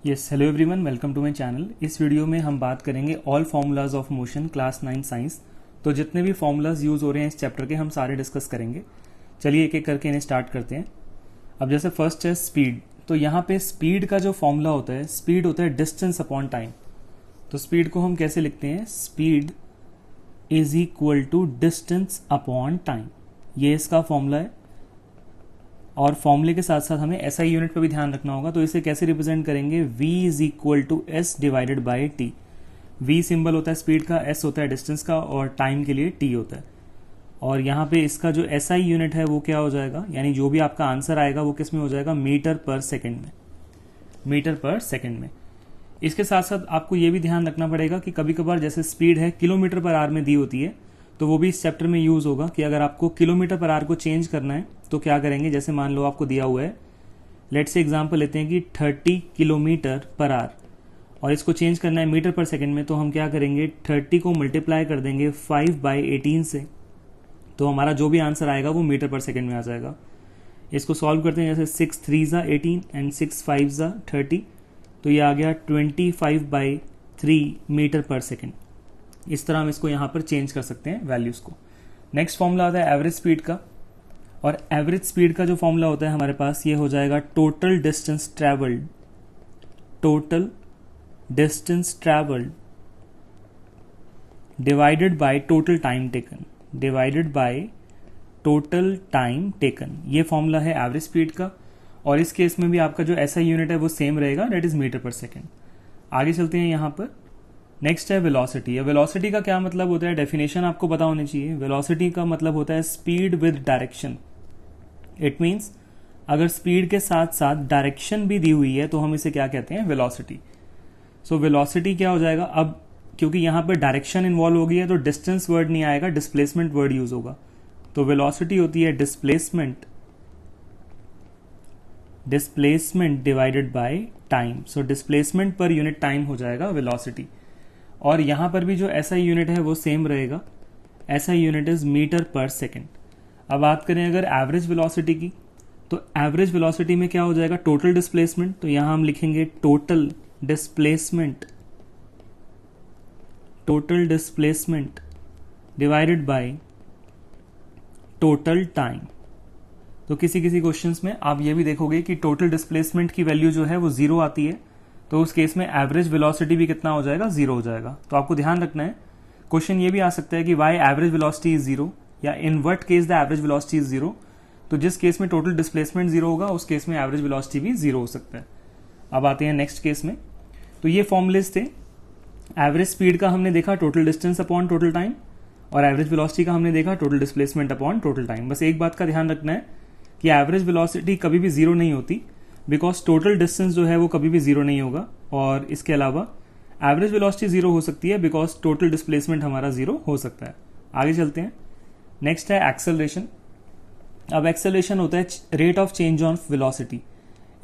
Yes, hello everyone, welcome to my channel. इस video में हम बात करेंगे all formulas of motion class 9 science. तो जितने भी फार्मूलाज यूज़ हो रहे हैं इस चैप्टर के हम सारे डिस्कस करेंगे। चलिए एक एक करके इन्हें स्टार्ट करते हैं। अब जैसे फर्स्ट है स्पीड, तो यहाँ पे स्पीड का जो फॉर्मूला होता है, स्पीड होता है डिस्टेंस अपॉन टाइम। तो स्पीड को हम कैसे लिखते हैं? Speed is equal to distance upon time, ये इसका फॉर्मूला है। और फॉर्मूले के साथ साथ हमें एसआई यूनिट पर भी ध्यान रखना होगा। तो इसे कैसे रिप्रेजेंट करेंगे? v is equal to S divided by T. v symbol होता है स्पीड का, s होता है डिस्टेंस का, और टाइम के लिए t होता है। और यहाँ पे इसका जो एसआई यूनिट है वो क्या हो जाएगा, यानी जो भी आपका आंसर आएगा वो किस में हो जाएगा? मीटर पर सेकेंड में। मीटर पर सेकेंड में। इसके साथ साथ आपको ये भी ध्यान रखना पड़ेगा कि कभी कभार जैसे स्पीड है किलोमीटर पर आवर में दी होती है, तो वो भी इस चैप्टर में यूज होगा कि अगर आपको किलोमीटर पर आवर को चेंज करना है तो क्या करेंगे। जैसे मान लो आपको दिया हुआ है, लेट से एग्जांपल लेते हैं कि 30 किलोमीटर पर आवर, और इसको चेंज करना है मीटर पर सेकंड में। तो हम क्या करेंगे, 30 को मल्टीप्लाई कर देंगे 5/18 से, तो हमारा जो भी आंसर आएगा वो मीटर पर सेकंड में आ जाएगा। इसको सॉल्व करते हैं, जैसे 6 3 18 एंड 6 5 30, तो ये आ गया 25/3 मीटर पर सेकंड। इस तरह हम इसको यहाँ पर चेंज कर सकते हैं वैल्यूज को। नेक्स्ट फॉर्मूला आता है एवरेज स्पीड का, और एवरेज स्पीड का जो फॉर्मूला होता है हमारे पास, ये हो जाएगा total distance travelled, total distance travelled divided by total time taken, divided by total time taken. ये फॉर्मूला है एवरेज स्पीड का। और इस केस में भी आपका जो एसआई यूनिट है वो सेम रहेगा, दैट इज मीटर पर सेकेंड। आगे चलते हैं यहाँ पर। नेक्स्ट है वेलोसिटी। वेलोसिटी का क्या मतलब होता है, डेफिनेशन आपको पता होनी चाहिए। वेलोसिटी का मतलब होता है speed with direction. It means अगर स्पीड के साथ साथ डायरेक्शन भी दी हुई है तो हम इसे क्या कहते हैं? वेलोसिटी। सो वेलोसिटी क्या हो जाएगा? अब क्योंकि यहां पर डायरेक्शन इन्वॉल्व हो गई है तो डिस्टेंस वर्ड नहीं आएगा, डिस्प्लेसमेंट वर्ड यूज होगा। तो वेलोसिटी होती है displacement, displacement divided by time. So displacement per unit time हो जाएगा वेलोसिटी। और यहां पर भी जो एसआई यूनिट है वो सेम रहेगा, एसआई यूनिट इज मीटर पर सेकेंड। अब बात करें अगर एवरेज वेलोसिटी की, तो एवरेज वेलोसिटी में क्या हो जाएगा? Total displacement. तो यहां हम लिखेंगे total displacement, total displacement divided by total time. तो किसी किसी क्वेश्चंस में आप ये भी देखोगे कि टोटल डिस्प्लेसमेंट की वैल्यू जो है वो 0 आती है, तो उस केस में एवरेज वेलोसिटी भी कितना हो जाएगा? 0 हो जाएगा। तो आपको ध्यान रखना है। क्वेश्चन ये भी आ सकता है कि वाई एवरेज वेलोसिटी इज 0, या in what case the average velocity is 0। तो जिस केस में टोटल डिस्प्लेसमेंट 0 होगा उस केस में एवरेज वेलोसिटी भी 0 हो सकता है। अब आते हैं नेक्स्ट केस में। तो ये फॉर्मूलेस थे। एवरेज स्पीड का हमने देखा total distance upon total time, और एवरेज वेलोसिटी का हमने देखा total displacement upon total time. बस एक बात का ध्यान रखना है कि एवरेज वेलोसिटी कभी भी 0 नहीं होती, बिकॉज टोटल डिस्टेंस जो है वो कभी भी 0 नहीं होगा। और इसके अलावा एवरेज वेलोसिटी 0 हो सकती है बिकॉज टोटल डिस्प्लेसमेंट हमारा 0 हो सकता है। आगे चलते हैं। नेक्स्ट है एक्सेलरेशन। अब एक्सेलरेशन होता है rate of change of velocity.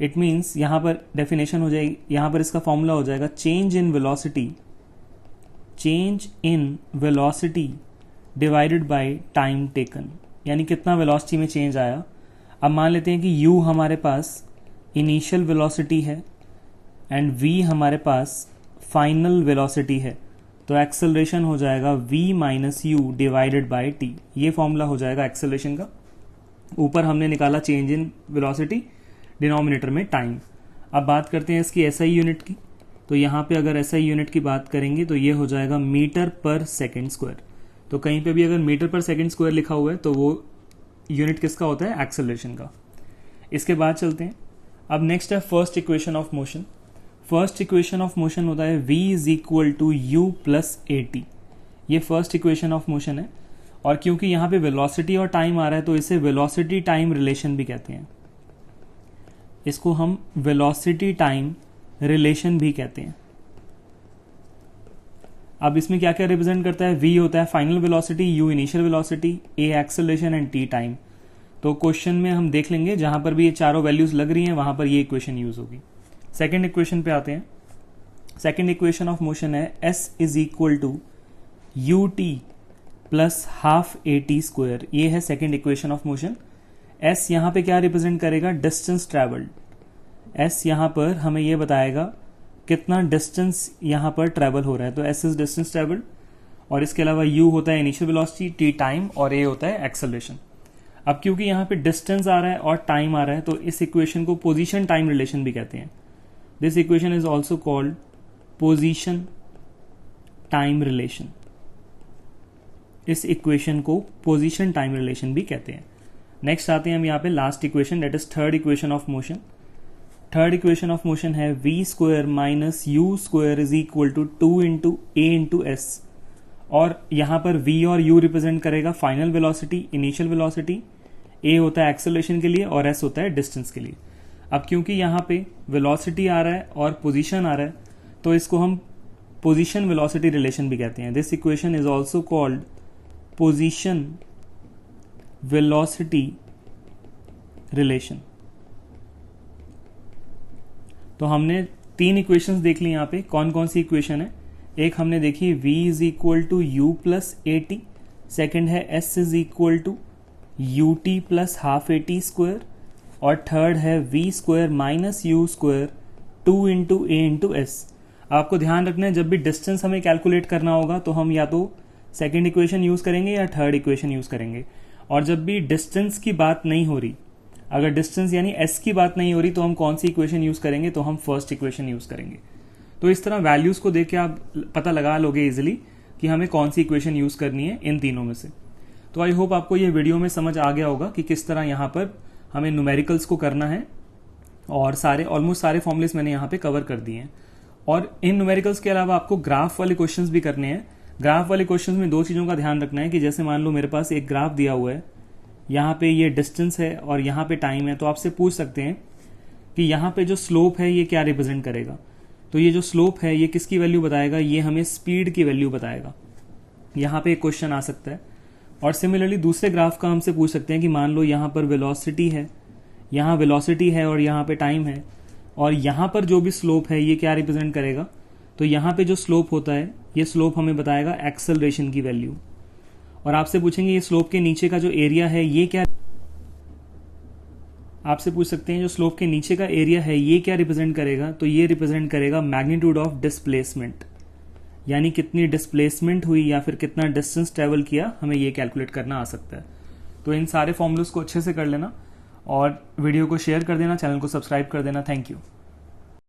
It means यहां पर डेफिनेशन हो जाएगी, यहां पर इसका फॉर्मूला हो जाएगा change in velocity, change in velocity divided by time taken, यानी कितना वेलोसिटी में चेंज आया। अब मान लेते हैं कि u हमारे पास इनिशियल वेलोसिटी है एंड v हमारे पास फाइनल वेलोसिटी है, तो एक्सेलरेशन हो जाएगा v minus you divided by t। ये फॉर्मूला हो जाएगा एक्सेलरेशन का। ऊपर हमने निकाला चेंज इन वेलोसिटी, डिनोमिनेटर में टाइम। अब बात करते हैं इसकी एसआई यूनिट की। तो यहाँ पे अगर एसआई यूनिट की बात करेंगे तो ये हो जाएगा मीटर पर सेकेंड स्क्वायर। तो कहीं पे भी अगर मीटर पर सेकेंड स्क्वायर लिखा हुआ है तो वो यूनिट किसका होता है? एक्सेलरेशन का। इसके बाद चलते हैं। अब नेक्स्ट है first equation of motion. First equation of motion होता है v is equal to U plus A T. ये फर्स्ट इक्वेशन ऑफ मोशन है। और क्योंकि यहाँ पे वेलोसिटी और टाइम आ रहा है तो इसे वेलोसिटी टाइम रिलेशन भी कहते हैं। इसको हम वेलोसिटी टाइम रिलेशन भी कहते हैं। अब इसमें क्या क्या रिप्रेजेंट करता है? v होता है final velocity, u initial velocity, a acceleration and t time. तो क्वेश्चन में हम देख लेंगे जहां पर भी ये चारों वैल्यूज लग रही हैं वहां पर ये इक्वेशन यूज होगी। सेकेंड इक्वेशन पे आते हैं। सेकेंड इक्वेशन ऑफ मोशन है s is equal to U T plus half A T square. ये है second equation of motion. s यहां पे क्या रिप्रेजेंट करेगा? Distance travelled. s यहां पर हमें यह बताएगा कितना डिस्टेंस यहाँ पर ट्रेवल हो रहा है, तो एस इज डिस्टेंस ट्रेवल्ड, और इसके अलावा यू होता है इनिशियल वेलोसिटी, टी टाइम, और ए होता है एक्सेलरेशन। अब क्योंकि यहाँ पे डिस्टेंस आ रहा है और टाइम आ रहा है, तो इस इक्वेशन को पोजीशन टाइम रिलेशन भी कहते हैं। This equation is also called position time relation. इस इक्वेशन को पोजीशन टाइम रिलेशन भी कहते हैं। नेक्स्ट आते हैं हम यहाँ पे last equation, that is third equation of motion. Third equation of motion है v square minus U square is equal to 2 into A into S, और यहां पर v और u रिप्रेजेंट करेगा final velocity, initial velocity, a होता है acceleration के लिए और s होता है डिस्टेंस के लिए। अब क्योंकि यहाँ पे वेलोसिटी आ रहा है और पोजीशन आ रहा है, तो इसको हम पोजीशन वेलोसिटी रिलेशन भी कहते हैं। This equation is also called position velocity relation. तो हमने 3 इक्वेशंस देख ली यहाँ पे। कौन कौन सी इक्वेशन है? एक हमने देखी v is equal to U plus A T, second है s is equal to U T plus half A T square, और थर्ड है v square minus U square 2 into A into S. आपको ध्यान रखना है, जब भी डिस्टेंस हमें कैलकुलेट करना होगा तो हम या तो सेकेंड इक्वेशन यूज करेंगे या थर्ड इक्वेशन यूज करेंगे, और जब भी डिस्टेंस की बात नहीं हो रही, अगर डिस्टेंस यानी s की बात नहीं हो रही, तो हम कौन सी इक्वेशन यूज करेंगे? तो हम फर्स्ट इक्वेशन यूज करेंगे। तो इस तरह वैल्यूज को देख के आप पता लगा लोगे इजिली कि हमें कौन सी इक्वेशन यूज करनी है इन तीनों में से। तो आई होप आपको ये वीडियो में समझ आ गया होगा कि किस तरह यहाँ पर हमें न्यूमेरिकल्स को करना है, और ऑलमोस्ट सारे फॉर्मुलेस मैंने यहाँ पे कवर कर दिए हैं। और इन न्यूमेरिकल्स के अलावा आपको ग्राफ वाले क्वेश्चंस भी करने हैं। ग्राफ वाले क्वेश्चंस में 2 चीज़ों का ध्यान रखना है कि जैसे मान लो मेरे पास एक ग्राफ दिया हुआ है, यहाँ पे ये डिस्टेंस है और यहाँ पे टाइम है, तो आपसे पूछ सकते हैं कि यहाँ पे जो स्लोप है ये क्या रिप्रेजेंट करेगा। तो ये जो स्लोप है ये किसकी वैल्यू बताएगा? ये हमें स्पीड की वैल्यू बताएगा। यहाँ पे एक क्वेश्चन आ सकता है। और सिमिलरली दूसरे ग्राफ का हमसे पूछ सकते हैं कि मान लो यहाँ पर वेलोसिटी है, यहाँ वेलोसिटी है और यहाँ पे टाइम है, और यहाँ पर जो भी स्लोप है ये क्या रिप्रेजेंट करेगा? तो यहाँ पे जो स्लोप होता है ये स्लोप हमें बताएगा एक्सेलरेशन की वैल्यू। और आपसे पूछेंगे ये स्लोप के नीचे का जो एरिया है ये क्या, आपसे पूछ सकते हैं जो स्लोप के नीचे का एरिया है ये क्या रिप्रेजेंट करेगा? तो ये रिप्रेजेंट करेगा मैग्नीट्यूड ऑफ डिस्प्लेसमेंट, यानी कितनी डिस्प्लेसमेंट हुई या फिर कितना डिस्टेंस ट्रेवल किया, हमें ये कैलकुलेट करना आ सकता है। तो इन सारे फॉर्मूलास को अच्छे से कर लेना और वीडियो को शेयर कर देना, चैनल को सब्सक्राइब कर देना। Thank you.